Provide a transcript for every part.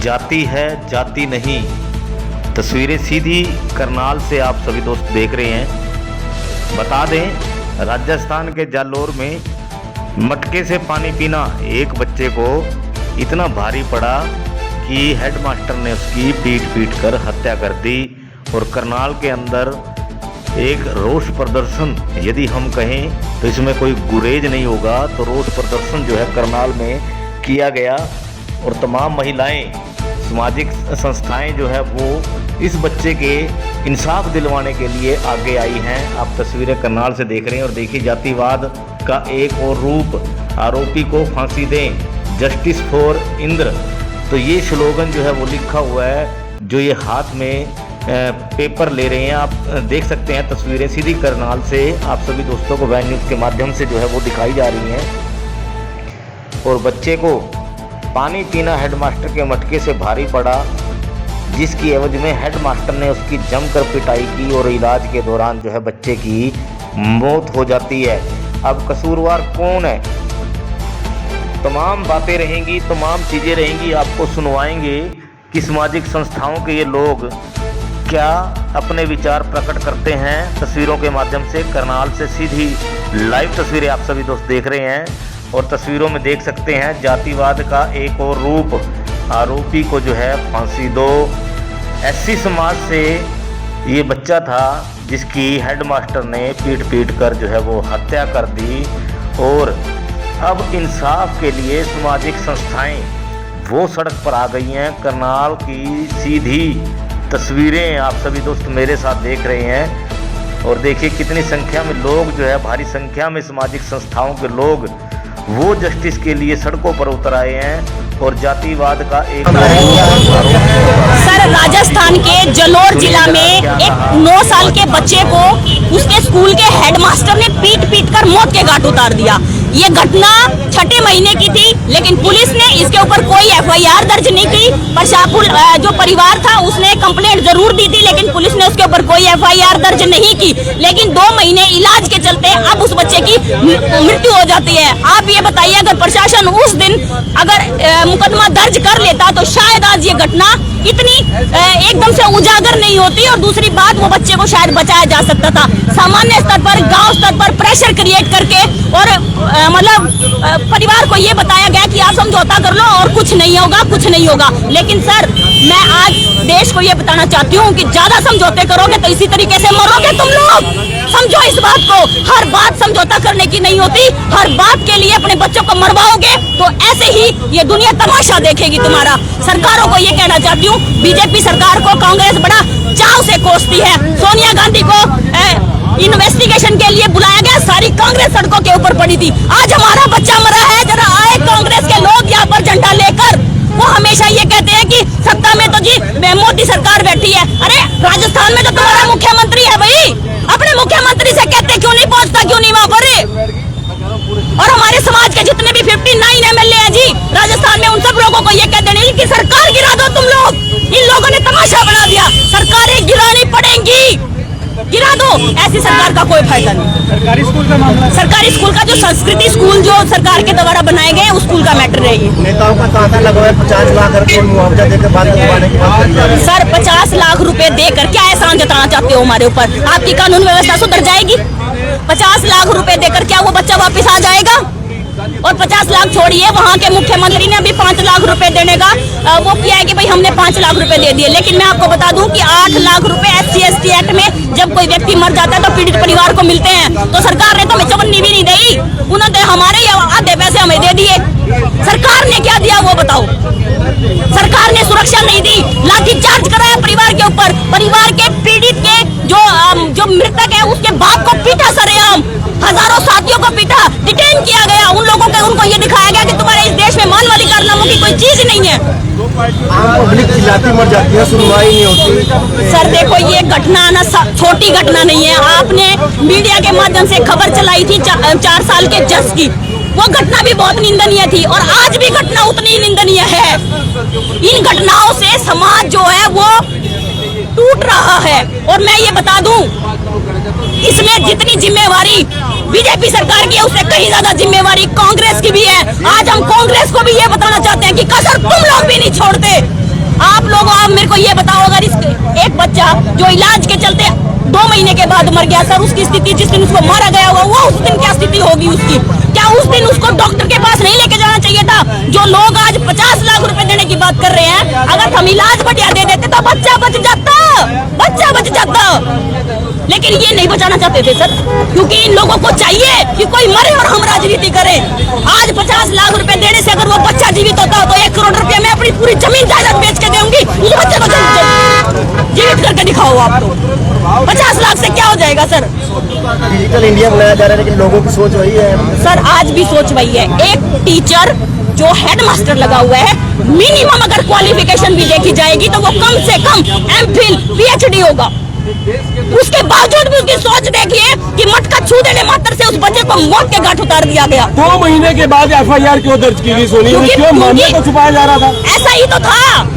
जाति है जाति नहीं। तस्वीरें सीधी करनाल से आप सभी दोस्त देख रहे हैं। बता दें, राजस्थान के जालोर में मटके से पानी पीना एक बच्चे को इतना भारी पड़ा कि हेडमास्टर ने उसकी पीट कर हत्या कर दी। और करनाल के अंदर एक रोष प्रदर्शन, यदि हम कहें तो इसमें कोई गुरेज नहीं होगा, तो रोष प्रदर्शन जो है करनाल में किया गया। और तमाम महिलाएं, सामाजिक संस्थाएं जो है वो इस बच्चे के इंसाफ दिलवाने के लिए आगे आई हैं। आप तस्वीरें करनाल से देख रहे हैं। और देखिए, जातिवाद का एक और रूप, आरोपी को फांसी दें, जस्टिस फॉर इंद्र। तो ये स्लोगन जो है वो लिखा हुआ है, जो ये हाथ में पेपर ले रहे हैं। आप देख सकते हैं तस्वीरें सीधी करनाल से आप सभी दोस्तों को वैन न्यूज़ के माध्यम से जो है वो दिखाई जा रही हैं। और बच्चे को पानी पीना हेडमास्टर के मटके से भारी पड़ा, जिसकी एवज में हेडमास्टर ने उसकी जमकर पिटाई की और इलाज के दौरान जो है बच्चे की मौत हो जाती है। अब कसूरवार कौन है? तमाम बातें रहेंगी, तमाम चीज़ें रहेंगी, आपको सुनवाएंगे कि सामाजिक संस्थाओं के ये लोग क्या अपने विचार प्रकट करते हैं तस्वीरों के माध्यम से। करनाल से सीधी लाइव तस्वीरें आप सभी दोस्त देख रहे हैं। और तस्वीरों में देख सकते हैं जातिवाद का एक और रूप, आरोपी को जो है फांसी दो। एससी समाज से ये बच्चा था जिसकी हेडमास्टर ने पीट कर जो है वो हत्या कर दी। और अब इंसाफ के लिए सामाजिक संस्थाएं वो सड़क पर आ गई हैं। करनाल की सीधी तस्वीरें आप सभी दोस्त मेरे साथ देख रहे हैं। और देखिए कितनी संख्या में लोग जो है, भारी संख्या में सामाजिक संस्थाओं के लोग वो जस्टिस के लिए सड़कों पर उतर आए हैं। और जातिवाद का एक सर, राजस्थान के जालोर जिला में एक 9 साल के बच्चे को उसके स्कूल के हेडमास्टर ने पीट कर मौत के घाट उतार दिया। ये घटना 6ठे महीने की थी, लेकिन पुलिस ने इसके ऊपर कोई FIR दर्ज नहीं की। प्रशापुल जो परिवार था उसने कंप्लेंट जरूर दी थी, लेकिन पुलिस ने उसके ऊपर कोई FIR दर्ज नहीं की। लेकिन 2 महीने इलाज के चलते अब उस बच्चे की मृत्यु हो जाती है। आप ये बताइए, अगर प्रशासन उस दिन अगर मुकदमा दर्ज कर लेता तो शायद आज ये घटना इतनी एकदम से उजागर नहीं होती। और दूसरी बात, वो बच्चे को शायद बचाया जा सकता था। सामान्य स्तर पर, गांव स्तर पर प्रेशर क्रिएट करके और मतलब परिवार को ये बताया गया कि आप समझौता कर लो और कुछ नहीं होगा, कुछ नहीं होगा। लेकिन सर, मैं आज देश को ये बताना चाहती हूँ कि ज्यादा समझौते करोगे तो इसी तरीके से मरोगे तुम लोग। समझो इस बात को, हर बात समझौता करने की नहीं होती। हर बात के लिए अपने बच्चों को मरवाओगे तो ऐसे ही ये दुनिया तमाशा देखेगी तुम्हारा। सरकारों को ये कहना चाहती हूँ, बीजेपी सरकार को कांग्रेस बड़ा चाव से कोसती है। सोनिया गांधी को इन्वेस्टिगेशन के लिए बुलाया गया, सारी कांग्रेस सड़कों के ऊपर पड़ी थी। आज हमारा बच्चा मरा है, जरा आए कांग्रेस के लोग यहाँ पर झंडा लेकर। वो हमेशा ये कहते हैं कि सत्ता में तो जी मोदी सरकार बैठी है। अरे राजस्थान में तो तुम्हारा मुख्यमंत्री है भाई, अपने मुख्यमंत्री से कहते क्यों नहीं पहुंचता, क्यों नहीं वहां पर? और हमारे समाज के जितने भी 59 MLA हैं जी राजस्थान में, उन सब लोगों को ये कहते नहीं कि सरकार गिरा दो तुम लोग। इन लोगों ने तमाशा बना दिया, सरकारें गिरानी पड़ेंगी, गिरा दो। ऐसी सरकार का कोई फायदा नहीं। सरकारी स्कूल का मामला, सरकारी स्कूल का जो संस्कृति स्कूल जो सरकार के द्वारा बनाए गए उस स्कूल का मैटर है ये। नेताओं का तांता लगा है 50 लाख रुपए मुआवजा देकर बात करवाने की बात करी जा रही है। सर, 50 लाख रुपए देकर क्या एहसान जताना चाहते हो हमारे ऊपर? आपकी कानून व्यवस्था सुधर जाएगी? 50 लाख रुपए देकर क्या वो बच्चा वापस आ जाएगा? और 50 लाख छोड़िए, वहाँ के मुख्यमंत्री ने अभी 5 लाख रुपए देने का वो किया है कि भाई हमने 5 लाख रुपए दे दिए। लेकिन मैं आपको बता दूं कि 8 लाख रुपए SC/ST एक्ट में जब कोई व्यक्ति मर जाता है तो पीड़ित परिवार को मिलते हैं। तो सरकार ने तो हमें चवन्नी भी नहीं दी, उन्होंने हमारे आधे पैसे हमें दे दिए। सरकार ने क्या दिया वो बताओ? सरकार ने सुरक्षा नहीं दी, लाठीचार्ज कराया परिवार के ऊपर। परिवार के पीड़ित के जो मृतक है उसके बाप को पीटा सरेआम, हजारों साथियों को पीटा, डिटेन किया गया। उन लोगों को उनको ये दिखाया गया कि तुम्हारे इस देश में मान वाली कारनामों की कोई चीज नहीं है। आम पब्लिक चिल्लाती मर जाती है, सुनवाई नहीं होती। सर देखो, ये घटना ना छोटी घटना नहीं है। आपने मीडिया के माध्यम से खबर चलाई थी 4 साल के जज की, वो घटना भी बहुत निंदनीय थी और आज भी घटना उतनी निंदनीय है। इन घटनाओं से समाज जो है वो टूट रहा है। और मैं ये बता दूं, इसमें जितनी जिम्मेवारी बीजेपी सरकार की है, उससे कहीं ज्यादा जिम्मेवारी कांग्रेस की भी है। आज हम कांग्रेस को भी ये बताना चाहते हैं कि कसर तुम लोग भी नहीं छोड़ते। आप लोग आप मेरे को ये बताओ, अगर इस एक बच्चा जो इलाज के चलते 2 महीने के बाद मर गया, सर उसकी स्थिति जिस दिन उसको मारा गया होगा वो उस दिन क्या स्थिति होगी उसकी? क्या उस दिन उसको डॉक्टर के पास नहीं लेके जाना चाहिए था? जो लोग आज 50 लाख रुपए देने की बात कर रहे हैं, अगर हम इलाज बढ़िया दे देते तो बच्चा बच जाता। लेकिन ये नहीं बचाना चाहते थे सर, क्योंकि इन लोगों को चाहिए कि कोई मरे और हम राजनीति करें। आज 50 लाख रुपए देने से अगर वो बच्चा जीवित होता तो 1 करोड़ रुपए में अपनी पूरी जमीन जायदाद बेच के दूंगी, उस बच्चे को जीवित करके दिखाओ आप। तो 50 लाख से क्या हो जाएगा सर? डिजिटल इंडिया बनाया जा रहा है, लेकिन लोगों की सोच वही है सर। आज भी सोच वही है। एक टीचर जो हेडमास्टर लगा हुआ है, मिनिमम अगर क्वालिफिकेशन भी देखी जाएगी तो वो कम से कम एमफिल पीएचडी होगा। उसके बावजूद भी उसकी सोच देखिए कि मटका छू देने मात्र से उस बच्चे को मौत के घाट उतार दिया गया। 2 महीने के बाद एफआईआर क्यों दर्ज की गई सोनी? क्यों मामले को छुपाया जा रहा था? ऐसा ही तो था।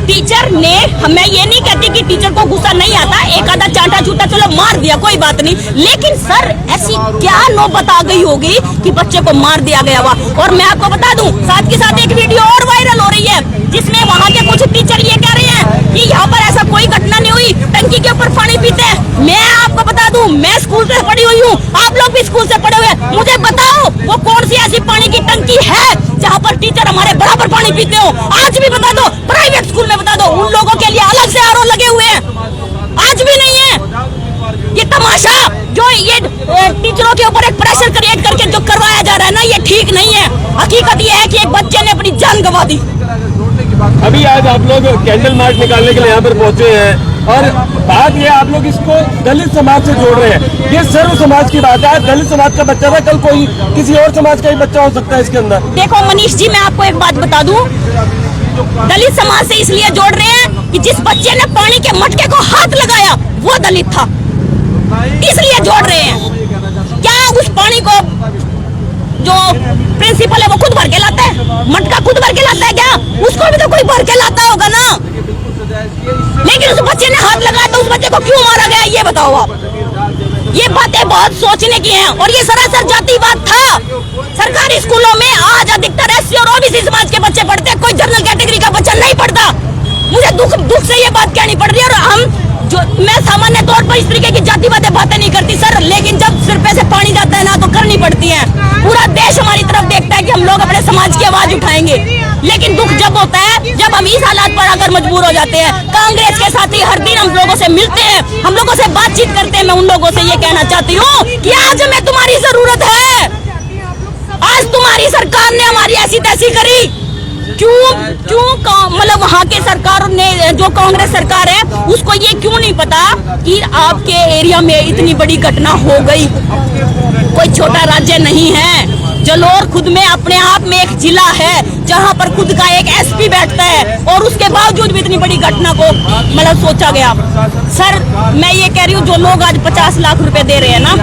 टीचर ने, मैं ये नहीं कहती कि टीचर को गुस्सा नहीं आता, एक आधा चांटा चूटा चलो मार दिया कोई बात नहीं, लेकिन सर ऐसी क्या नौबत आ गई होगी कि बच्चे को मार दिया गया हुआ। और मैं आपको बता दूं, साथ के साथ एक वीडियो और वायरल हो रही है जिसमें वहाँ के कुछ टीचर ये कह रहे हैं कि यहाँ पर ऐसा कोई घटना नहीं हुई, टंकी के ऊपर पानी पीते हैं। मैं आपको बता दूं, मैं स्कूल से पढ़ी हुई हूँ, आप लोग भी स्कूल से पढ़े हुए हैं, मुझे बताओ वो कौन सी ऐसी पानी की टंकी है जहाँ पर टीचर हमारे बराबर पानी पीते हो? आज भी बता दो, प्राइवेट स्कूल में बता दो, उन लोगों के लिए अलग से आरओ लगे हुए हैं, आज भी नहीं है। ये तमाशा जो ये टीचरों के ऊपर एक प्रेशर क्रिएट करके जो करवाया जा रहा है ना, ये ठीक नहीं है। हकीकत ये है कि एक बच्चे ने अपनी जान गंवा दी। अभी आज आप लोग कैंडल मार्च निकालने के लिए यहाँ पर पहुंचे हैं और बात ये आप लोग इसको दलित समाज से जोड़ रहे हैं। ये सर्व समाज की बात है। आज दलित समाज का बच्चा था, कल कोई किसी और समाज का ही बच्चा हो सकता है इसके अंदर। देखो मनीष जी, मैं आपको एक बात बता दूं, दलित समाज से इसलिए जोड़ रहे हैं कि जिस बच्चे ने पानी के मटके को हाथ लगाया वो दलित था, इसलिए जोड़ रहे हैं। क्या उस पानी को जो प्रिंसिपल है वो खुद भर के लाता है? मटका खुद भर के लाता है क्या? उसको भी तो कोई भर के लाता होगा ना। लेकिन उस बच्चे ने हाथ लगाया तो उस बच्चे को क्यों मारा गया, ये बताओ आप। ये बातें बहुत सोचने की हैं और ये सरासर जातिवाद था। सरकारी स्कूलों में आज अधिकतर एससी और ओबीसी समाज के बच्चे पढ़ते हैं, कोई जनरल कैटेगरी का बच्चा नहीं पढ़ता। मुझे दुख से ये बात कहनी पड़ रही है। और मैं सामान्य तौर पर इस तरीके की जातिवादी बातें नहीं करती सर, लेकिन जब सिर पे से पानी जाता है ना तो करनी पड़ती है। पूरा देश हमारी तरफ देखता है कि हम लोग अपने समाज की आवाज उठाएंगे, लेकिन दुख जब होता है जब हम इस हालात पर आकर मजबूर हो जाते हैं। कांग्रेस के साथी हर दिन हम लोगों से मिलते हैं, हम लोगों से बातचीत करते हैं। मैं उन लोगों से ये कहना चाहती हूँ कि आज हमें तुम्हारी जरूरत है। आज तुम्हारी सरकार ने हमारी ऐसी तैसी करी, क्यों मतलब वहाँ के सरकार ने, जो कांग्रेस सरकार है, उसको ये क्यों नहीं पता कि आपके एरिया में इतनी बड़ी घटना हो गई? कोई छोटा राज्य नहीं है। जलोर खुद में अपने आप में एक जिला है जहाँ पर खुद का एक एसपी बैठता है और उसके बावजूद भी इतनी बड़ी घटना को मतलब सोचा गया। सर मैं ये कह रही हूँ, जो लोग आज 50 लाख रुपए दे रहे हैं ना,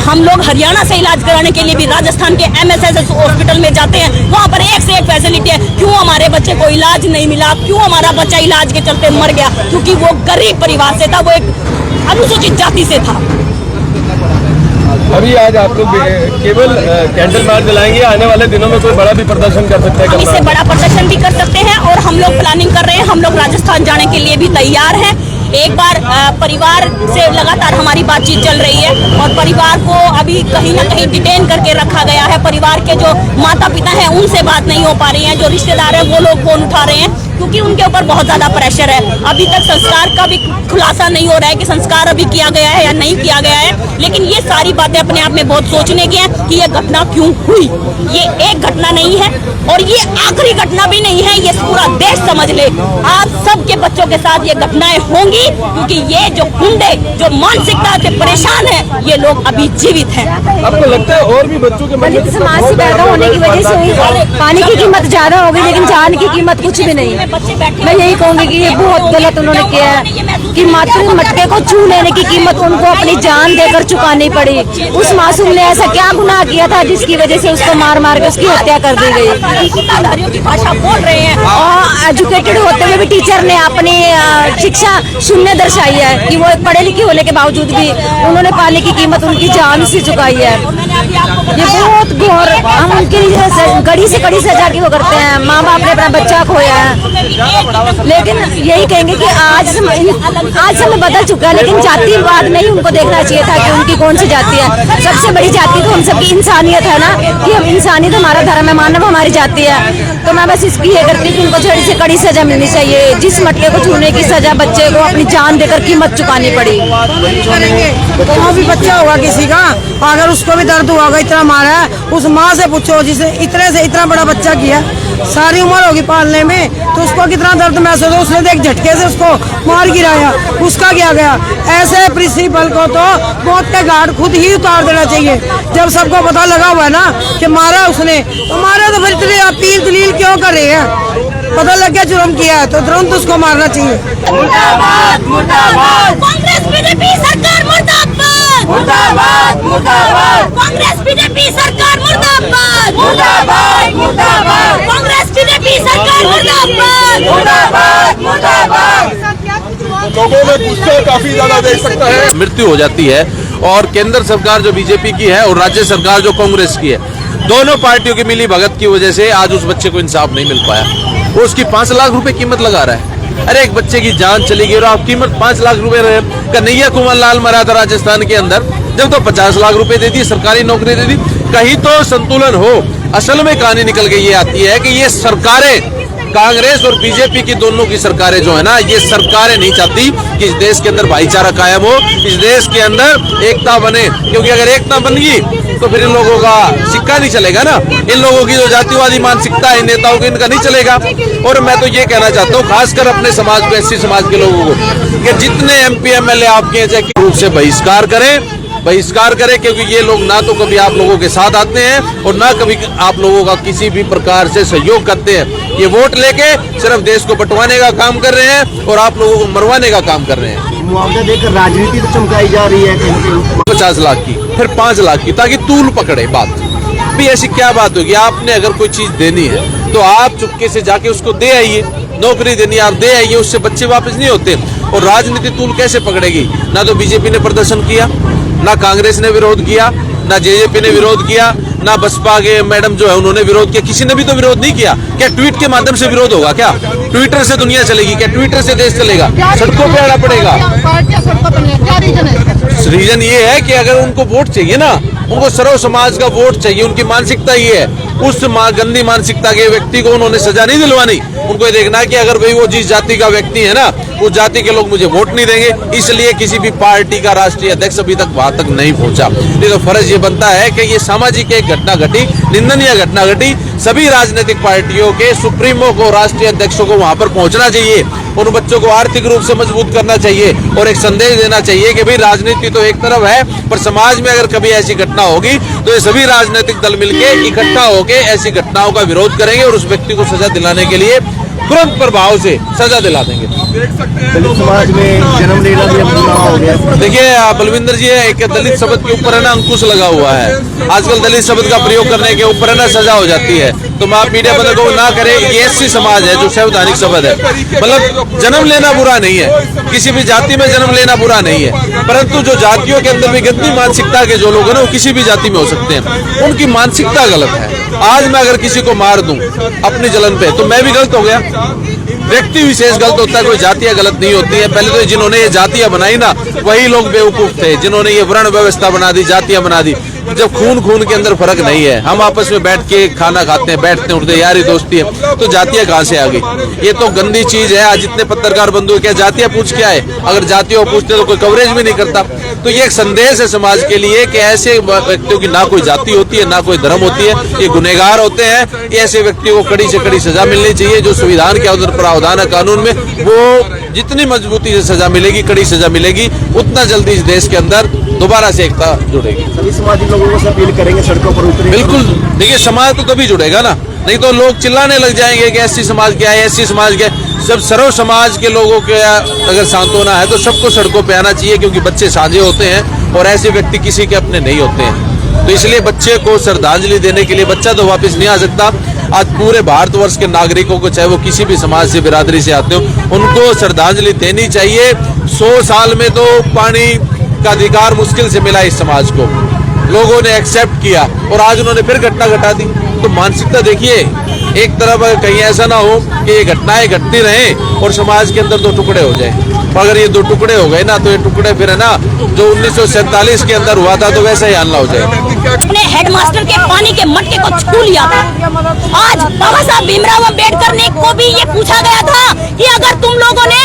हम लोग हरियाणा से इलाज कराने के लिए भी राजस्थान के MSS हॉस्पिटल में जाते हैं, वहाँ पर एक से एक फैसिलिटी है। क्यों हमारे बच्चे को इलाज नहीं मिला? क्यों हमारा बच्चा इलाज के चलते मर गया? क्योंकि वो गरीब परिवार से था, वो एक अनुसूचित जाति से था। अभी आज आप लोग केवल कैंडल मार्च जलाएंगे, आने वाले दिनों में कोई बड़ा भी प्रदर्शन कर सकते हैं? हम इससे बड़ा प्रदर्शन भी कर सकते हैं और हम लोग प्लानिंग कर रहे हैं। हम लोग राजस्थान जाने के लिए भी तैयार हैं। एक बार परिवार से लगातार हमारी बातचीत चल रही है और परिवार को अभी कहीं ना कहीं डिटेन करके रखा गया है। परिवार के जो माता पिता हैं उनसे बात नहीं हो पा रही है, जो रिश्तेदार हैं वो लोग फोन उठा रहे हैं क्योंकि उनके ऊपर बहुत ज्यादा प्रेशर है। अभी तक संस्कार का भी खुलासा नहीं हो रहा है कि संस्कार अभी किया गया है या नहीं किया गया है। लेकिन ये सारी बातें अपने आप में बहुत सोचने की हैं कि ये घटना क्यों हुई। ये एक घटना नहीं है और ये आखिरी घटना भी नहीं है, ये पूरा देश समझ ले। आप सबके बच्चों के साथ ये घटनाएं होंगी क्योंकि ये जो गुंडे जो मानसिकता से परेशान है, ये लोग अभी जीवित हैं। आपको लगता है और भी बच्चों के मन में समाज से पैदा होने की वजह से पानी की कीमत ज्यादा हो गई, लेकिन जान की कीमत कुछ भी नहीं। मैं यही कहूँगी कि ये बहुत गलत उन्होंने किया है कि मात्र मटके को छू लेने की कीमत उनको अपनी जान देकर चुकानी पड़ी। उस मासूम ने ऐसा क्या गुनाह किया था जिसकी वजह से उसको मार मार के उसकी हत्या कर दी गई? की भाषा बोल रहे हैं और एजुकेटेड होते हुए भी टीचर ने अपनी शिक्षा शून्य दर्शाई है कि वो पढ़े लिखे होने के बावजूद भी उन्होंने पानी की कीमत उनकी जान से चुकाई है। ये बहुत घोर, हम उनके लिए कड़ी से कड़ी सजा की वो करते हैं। माँ बाप ने अपना बच्चा खोया है, लेकिन यही कहेंगे कि आज समय बदल चुका है, लेकिन जातिवाद नहीं उनको देखना चाहिए था कि उनकी कौन सी जाति है। सबसे बड़ी जाति तो हम सबकी इंसानियत है ना, कि हम इंसानियत हमारा धर्म है, मानव हमारी जाति है। तो मैं बस इसकी ये करती हूँ कि उनको थोड़ी से कड़ी सजा मिलनी चाहिए। जिस मटके को छूने की सजा बच्चे को अपनी जान देकर कीमत चुकानी पड़ी। वहाँ भी बच्चा होगा किसी का, अगर उसको भी दर्द हुआ होगा, इतना मारा है, उस माँ से पूछो जिसे इतने से इतना बड़ा बच्चा किया, सारी उम्र होगी पालने में, तो उसको कितना दर्द महसूस हो। उसने एक झटके से उसको मार गिराया, उसका क्या गया। ऐसे प्रिंसिपल को तो मौत के घाट खुद ही उतार देना चाहिए। जब सबको पता लगा हुआ है ना कि मारा उसने, तो मारा तो फिर इतनी अपील दलील क्यों कर रहे हैं। पता लग गया जुर्म किया है तो तुरंत उसको मारना चाहिए। मुर्दाबाद मुर्दाबाद कांग्रेस बीजेपी सरकार मुर्दाबाद मुर्दाबाद मुर्दाबाद कांग्रेस बीजेपी सरकार मुर्दाबाद मुर्दाबाद मुर्दाबाद कांग्रेस बीजेपी सरकार मुर्दाबाद मुर्दाबाद मुर्दाबाद। लोगों में गुस्सा काफी ज्यादा देख सकता है। मृत्यु हो जाती है और केंद्र सरकार जो बीजेपी की है और राज्य सरकार जो कांग्रेस की है, दोनों पार्टियों की मिली भगत की वजह से आज उस बच्चे को इंसाफ नहीं मिल पाया। वो उसकी 5 लाख रुपए कीमत लगा रहा है। अरे एक बच्चे की जान चली गई और आप कीमत 5 लाख रुपए रहे। कन्हैया कुमार लाल मरा था राजस्थान के अंदर, जब तो 50 लाख रुपए दे दी, सरकारी नौकरी दे दी। कहीं तो संतुलन हो। असल में कहानी निकल के ये आती है कि ये सरकारें, कांग्रेस और बीजेपी की दोनों की सरकारें जो है ना, ये सरकारें नहीं चाहती कि इस देश के अंदर भाईचारा कायम हो, इस देश के अंदर एकता बने। क्योंकि अगर एकता बन गई तो फिर इन लोगों का सिक्का नहीं चलेगा ना। इन लोगों की जो जातिवादी मानसिकता है नेताओं की, इनका नहीं चलेगा। और मैं तो ये कहना चाहता हूँ खासकर अपने समाज को, एससी समाज के लोगों को, कि जितने MP MLA आपके रूप से बहिष्कार करें, क्योंकि ये लोग ना तो कभी आप लोगों के साथ आते हैं और ना कभी आप लोगों का किसी भी प्रकार से सहयोग करते हैं। ये वोट लेके सिर्फ देश को बंटवाने का काम कर रहे हैं और आप लोगों को मरवाने का काम कर रहे हैं। मुआवजा देकर राजनीति तो चमकाई जा रही है कहीं। 50 लाख की, फिर 5 लाख की, ताकि तूल पकड़े बात। भी ऐसी क्या बात होगी? आपने अगर कोई चीज देनी है तो आप चुपके से जाके उसको दे आइए। नौकरी देनी है, आप दे आइए, उससे बच्चे वापस नहीं होते। और राजनीति तूल कैसे पकड़ेगी? ना तो बीजेपी ने प्रदर्शन किया, ना कांग्रेस ने विरोध किया, ना जेजेपी ने विरोध किया, ना बसपा के मैडम जो है उन्होंने विरोध किया। किसी ने भी तो विरोध नहीं किया। क्या ट्वीट के माध्यम से विरोध होगा? क्या ट्विटर से दुनिया चलेगी? क्या ट्विटर से देश चलेगा? सड़कों पे आना पड़ेगा। रीजन ये है कि अगर उनको वोट चाहिए ना, उनको सर्व समाज का वोट चाहिए। उनकी मानसिकता ये है। उस गंदी मानसिकता के व्यक्ति को उन्होंने सजा नहीं दिलवानी। उनको ये देखना है कि अगर भाई वो जिस जाति का व्यक्ति है ना, उस जाति के लोग मुझे वोट नहीं देंगे। इसलिए किसी भी पार्टी का राष्ट्रीय अध्यक्ष अभी तक वहां तक नहीं पहुंचा। नहीं तो फर्ज ये बनता है कि ये सामाजिक एक घटना घटी, निंदनीय घटना घटी। सभी राजनीतिक पार्टियों के सुप्रीमो को, राष्ट्रीय अध्यक्षों को वहां पर पहुंचना चाहिए। उन बच्चों को आर्थिक रूप से मजबूत करना चाहिए और एक संदेश देना चाहिए कि भाई राजनीति तो एक तरफ है, पर समाज में अगर कभी ऐसी घटना होगी तो ये सभी राजनीतिक दल मिलकर इकट्ठा होकर ऐसी घटनाओं का विरोध करेंगे और उस व्यक्ति को सजा दिलाने के लिए तुरंत प्रभाव से सजा दिला देंगे। दलित समाज में जन्म लेना भी अब गुनाह हो गया। देखिए बलविंदर जी, एक दलित शब्द के ऊपर है ना अंकुश लगा हुआ है। आजकल दलित शब्द का प्रयोग करने के ऊपर है ना सजा हो जाती है। तो आप मीडिया बंद को ना करें। ये एससी समाज है जो संवैधानिक शब्द है। मतलब जन्म लेना बुरा नहीं है, किसी भी जाति में जन्म लेना बुरा नहीं है, परंतु जो जातियों के अंदर भी गंदी मानसिकता के जो लोग हैं ना, वो किसी भी जाति में हो सकते हैं। उनकी मानसिकता गलत है। आज मैं अगर किसी को मार दूं अपनी जलन पे तो मैं भी गलत हो गया। व्यक्ति विशेष गलत होता है, कोई जातियां गलत नहीं होती है। पहले तो जिन्होंने ये जातियां बनाई ना, वही लोग बेवकूफ थे, जिन्होंने ये वर्ण व्यवस्था बना दी, जातियां बना दी। जब खून के अंदर फर्क नहीं है, हम आपस में बैठ के खाना खाते हैं, बैठते उठते, यारी दोस्ती है, तो जातियां कहां से आ गई? ये तो गंदी चीज है। आज जितने पत्रकार बंधु है, क्या जातियां पूछ के आए? अगर जातियों को पूछते तो कोई कवरेज भी नहीं करता। तो ये एक संदेश है समाज के लिए कि ऐसे व्यक्तियों की ना कोई जाति होती है, ना कोई धर्म होती है, ये गुनहगार होते हैं। ऐसे व्यक्तियों को कड़ी से कड़ी सजा मिलनी चाहिए। जो संविधान के अंदर प्रावधान है कानून में, वो जितनी मजबूती से सजा मिलेगी, कड़ी सजा मिलेगी, उतना जल्दी इस देश के अंदर दोबारा से एकता जुड़ेगी। सभी समाजी लोगों से अपील करेंगे सड़कों पर उतरें। बिल्कुल, देखिए समाज तो तभी जुड़ेगा ना, नहीं तो लोग चिल्लाने लग जाएंगे कि एससी समाज क्या है, एससी समाज क्या है। सब सर्व समाज के लोगों के अगर सांत्वना है तो सबको सड़कों पे आना चाहिए, क्योंकि बच्चे साझे होते हैं और ऐसे व्यक्ति किसी के अपने नहीं होते हैं। तो इसलिए बच्चे को श्रद्धांजलि देने के लिए, बच्चा तो वापस नहीं आ सकता, आज पूरे भारतवर्ष के नागरिकों को, चाहे वो किसी भी समाज से, बिरादरी से आते हो, उनको श्रद्धांजलि देनी चाहिए। 100 साल में तो पानी का अधिकार मुश्किल से मिला इस समाज को, लोगों ने एक्सेप्ट किया और आज उन्होंने फिर घटना घटा दी। तो मानसिकता देखिए, एक तरफ कहीं ऐसा ना हो कि ये घटनाएं घटती रहें और समाज के अंदर दो टुकड़े हो जाए। अगर ये दो टुकड़े हो गए ना, तो ये टुकड़े फिर है ना, जो 1947 के अंदर हुआ था, तो वैसा ही हाल ना हो जाए। अपने हेडमास्टर के पानी के मटके को छू लिया था। आज बाबा साहब भीमराव अम्बेडकर ने को भी ये पूछा गया था कि अगर तुम लोगों ने,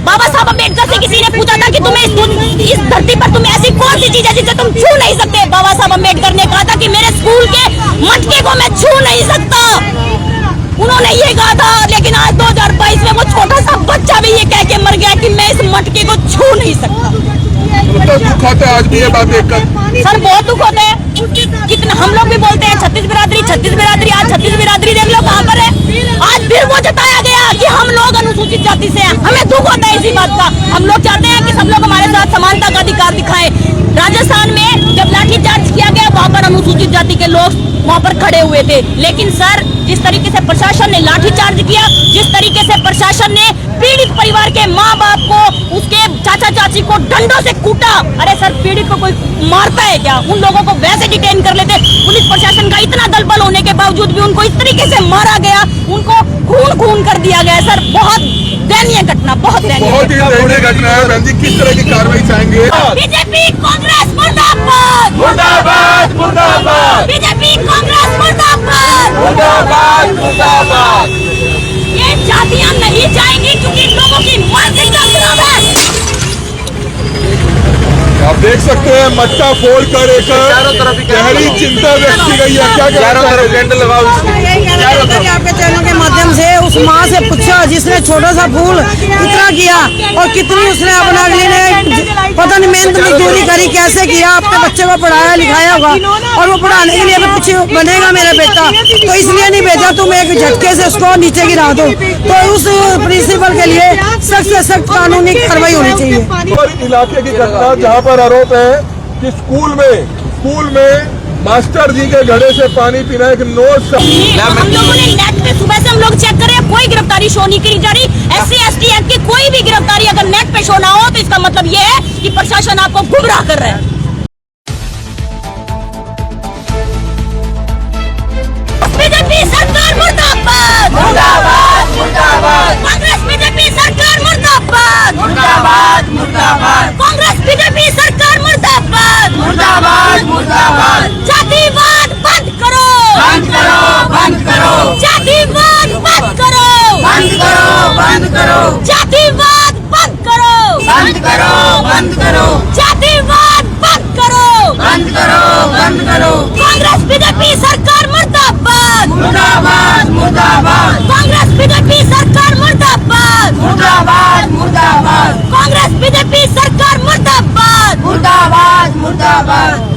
बाबा साहब अम्बेडकर से किसी ने पूछा था कि तुम्हें इस धरती पर तुम ऐसी कौन सी चीज है जिसे तुम छू नहीं सकते, बाबा साहब अम्बेडकर ने कहा था कि मेरे स्कूल के मटके को मैं छू नहीं सकता। उन्होंने ये कहा था, लेकिन आज 2022 में वो छोटा सा बच्चा भी ये कह के मर गया कि मैं इस मटके को छू नहीं सकता। तो दुख होता है आज भी ये बात देखकर। सर बहुत दुख होता है। कितना हम लोग भी बोलते हैं छत्तीस बिरादरी, आज छत्तीस बिरादरी देख लो कहाँ पर है। आज फिर वो जताया गया कि हम लोग अनुसूचित जाति से हैं। हमें दुख होता है इसी बात का। हम लोग चाहते हैं कि सब लोग हमारे साथ समानता का अधिकार दिखाएं। राजस्थान में जब लाठीचार्ज किया गया, वहाँ पर अनुसूचित जाति के लोग वहाँ पर खड़े हुए थे, लेकिन सर जिस तरीके से प्रशासन ने लाठीचार्ज किया, जिस तरीके से प्रशासन ने पीड़ित परिवार के माँ बाप को, उसके चाचा चाची को डंडों से कूटा। अरे सर, पीड़ित को कोई मारता है क्या? उन लोगों को वैसे डिटेन कर लेते। पुलिस प्रशासन का इतना दल बल होने के बावजूद भी उनको इस तरीके से मारा गया, उनको खून खून कर दिया गया। सर बहुत दयनीय घटना, बहुत दयनीय घटना है। बहन जी, किस तरह की कार्रवाई चाहेंगे? बीजेपी कांग्रेस मुर्दाबाद, मुर्दाबाद, मुर्दाबाद, बीजेपी कांग्रेस मुर्दाबाद, मुर्दाबाद, मुर्दाबाद। ये जातियां नहीं जाएंगी क्योंकि लोगों की मानसिकता खराब है। आप देख सकते हैं मटका फोड़ कर एक गहरी चिंता व्यक्त की गई है। क्या चारों तरफ कैंडल लगाओ। आपके चैनल के माध्यम से उस माँ से पूछा जिसने छोटा सा फूल इतना किया और कितनी उसने अपना अगली ने पता नहीं मेहनत मजदूरी करी, कैसे किया, अपने बच्चे को पढ़ाया लिखाया होगा और वो पढ़ाने के लिए भी कुछ बनेगा मेरा बेटा, तो इसलिए नहीं भेजा, तुम एक झटके से उसको नीचे गिरा दो। तो उस प्रिंसिपल के लिए सख्त से सख्त कानूनी कार्रवाई होनी चाहिए। इलाके की घटना जहाँ पर आरोप है कि स्कूल में मास्टर जी के घड़े से पानी पीना एक नोट। हम लोगों ने नेट पे सुबह से हम लोग चेक कर रहे हैं, कोई गिरफ्तारी शो नहीं करी जा रही। SC/ST एक्ट की कोई भी गिरफ्तारी अगर नेट पे शो ना हो तो इसका मतलब ये है कि प्रशासन आपको गुमराह कर रहा है। बीजेपी सरकार मुर्दाबाद, मुर्दाबाद, मुर्दाबाद। कांग्रेस बीजेपी सरकार मुर्दाबाद, मुर्दाबाद, मुर्दाबाद। कांग्रेस बीजेपी सरकार मुर्दाबाद, मुर्दाबाद, मुर्दाबाद। जातिवाद बंद करो, बंद करो, बंद करो। जातिवाद बंद करो, बंद करो, बंद करो। जातिवाद बंद करो, बंद करो, बंद करो। जातिवाद बंद करो, बंद करो, बंद करो। कांग्रेस बीजेपी सरकार मुर्दाबाद, मुर्दाबाद, मुर्दाबाद। कांग्रेस बीजेपी सरकार मुर्दाबाद, मुर्दाबाद, मुर्दाबाद। कांग्रेस बीजेपी सरकार मुर्दाबाद, मुर्दाबाद, मुर्दाबाद।